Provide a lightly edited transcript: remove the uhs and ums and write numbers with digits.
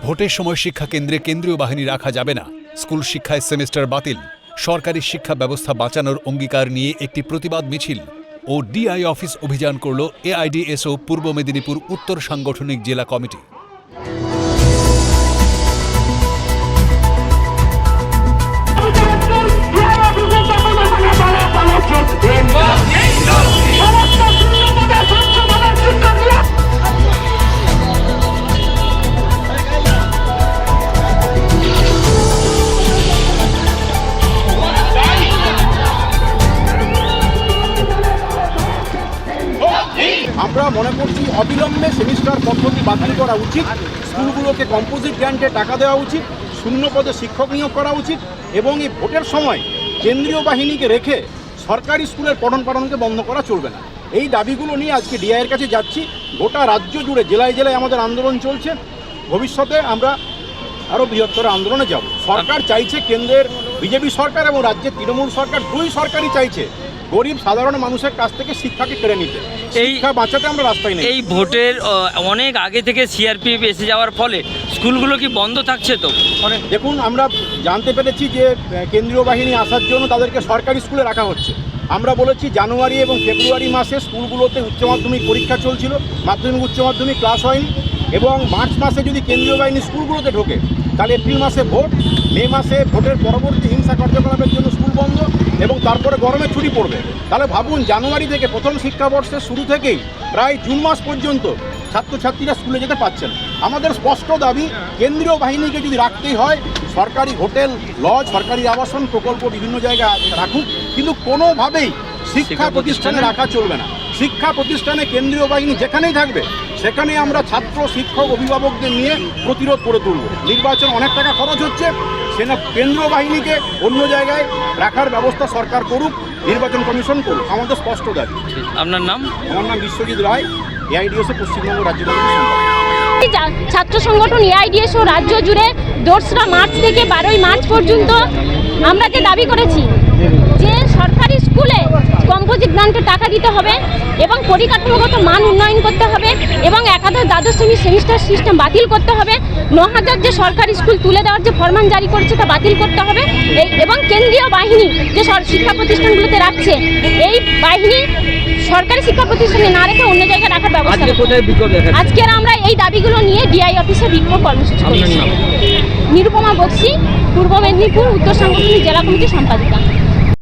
ভোটের সময় শিক্ষা কেন্দ্রে কেন্দ্রীয় বাহিনী রাখা যাবে না, স্কুল শিক্ষায় সেমেস্টার বাতিল, সরকারি শিক্ষা ব্যবস্থা বাঁচানোর অঙ্গীকার নিয়ে একটি প্রতিবাদ মিছিল ও ডিআই অফিস অভিযান করল এআইডিএসও পূর্ব মেদিনীপুর উত্তর সাংগঠনিক জেলা কমিটি। আমরা মনে করছি অবিলম্বে সেমিস্টার পদ্ধতি বাতিল করা উচিত, স্কুলগুলোকে কম্পোজিট গ্র্যান্টে টাকা দেওয়া উচিত, শূন্য পদে শিক্ষক নিয়োগ করা উচিত এবং এই ভোটের সময় কেন্দ্রীয় বাহিনীকে রেখে সরকারি স্কুলের পঠন পাঠনকে বন্ধ করা চলবে না। এই দাবিগুলো নিয়ে আজকে ডিআইয়ের কাছে যাচ্ছি। গোটা রাজ্য জুড়ে জেলায় জেলায় আমাদের আন্দোলন চলছে। ভবিষ্যতে আমরা আরও বৃহত্তর আন্দোলনে যাব। সরকার চাইছে, কেন্দ্রের বিজেপি সরকার এবং রাজ্যের তৃণমূল সরকার দুই সরকারই চাইছে গরিব সাধারণ মানুষের কাছ থেকে শিক্ষাকে কেড়ে নিতে, শিক্ষা বাঁচাতে আমরা রাস্তায় নেই। এই ভোটের অনেক আগে থেকে সিআরপিএফ এসে যাওয়ার ফলে স্কুলগুলো কি বন্ধ থাকছে? তো দেখুন, আমরা জানতে পেরেছি যে কেন্দ্রীয় বাহিনী আসার জন্য তাদেরকে সরকারি স্কুলে রাখা হচ্ছে। আমরা বলেছি জানুয়ারি এবং ফেব্রুয়ারি মাসে স্কুলগুলোতে উচ্চ মাধ্যমিক পরীক্ষা চলছিল, মাধ্যমিক উচ্চ মাধ্যমিক ক্লাস হয়নি এবং মার্চ মাসে যদি কেন্দ্রীয় বাহিনী স্কুলগুলোতে ঢোকে তাহলে এপ্রিল মাসে ভোট, মে মাসে ভোটের পরবর্তী হিংসা কার্যকলাপের জন্য স্কুল বন্ধ এবং তারপরে গরমে ছুটি পড়বে। তাহলে ভাবুন, জানুয়ারি থেকে প্রথম শিক্ষাবর্ষের শুরু থেকেই প্রায় জুন মাস পর্যন্ত ছাত্রছাত্রীরা স্কুলে যেতে পারছেন। আমাদের স্পষ্ট দাবি, কেন্দ্রীয় বাহিনীকে যদি রাখতেই হয় সরকারি হোটেল, লজ, সরকারি আবাসন প্রকল্প বিভিন্ন জায়গায় রাখুক, কিন্তু কোনোভাবেই শিক্ষা প্রতিষ্ঠানে রাখা চলবে না। শিক্ষা প্রতিষ্ঠানে কেন্দ্রীয় বাহিনী যেখানেই থাকবে সেখানে আমরা ছাত্র, শিক্ষক, অভিভাবকদের নিয়ে প্রতিরোধ করে তুলব। নির্বাচন অনেক টাকা খরচ হচ্ছে, সেনা কেন্দ্রীয় বাহিনীকে অন্য জায়গায় রাখার ব্যবস্থা সরকার করুক, নির্বাচন কমিশন করুক, আমাদের স্পষ্ট দাবি। আপনার নাম? আমার নাম বিশ্বজিৎ রায়, এআইডিএসও পশ্চিমবঙ্গ রাজ্য কমিটির সম্পাদক। ছাত্র সংগঠন এআইডিএসও রাজ্য জুড়ে 2রা মার্চ থেকে 12ই মার্চ পর্যন্ত আমরা যে দাবি করেছি যে সরকারি স্কুলে কম্পোজিট গ্রান্টে টাকা দিতে হবে এবং পরিকাঠামোগত মান উন্নয়ন করতে হবে এবং একাদশ দ্বাদশ শ্রেণীর সেমিস্টার সিস্টেম বাতিল করতে হবে, 9000 যে সরকারি স্কুল তুলে দেওয়ার যে ফরমান জারি করেছে তা বাতিল করতে হবে এবং কেন্দ্রীয় বাহিনী যে শিক্ষা প্রতিষ্ঠানগুলোতে রাখছে এই বাহিনী সরকারি শিক্ষা প্রতিষ্ঠানে না রেখে অন্য জায়গায় রাখার ব্যবস্থা। আজকে আমরা এই দাবিগুলো নিয়ে ডিআই অফিসে বিক্ষোভ কর্মসূচি করেছি। নিরুপমা বক্সি, পূর্ব মেদিনীপুর উত্তর সাংগঠনিক জেলা কমিটির সম্পাদিকা।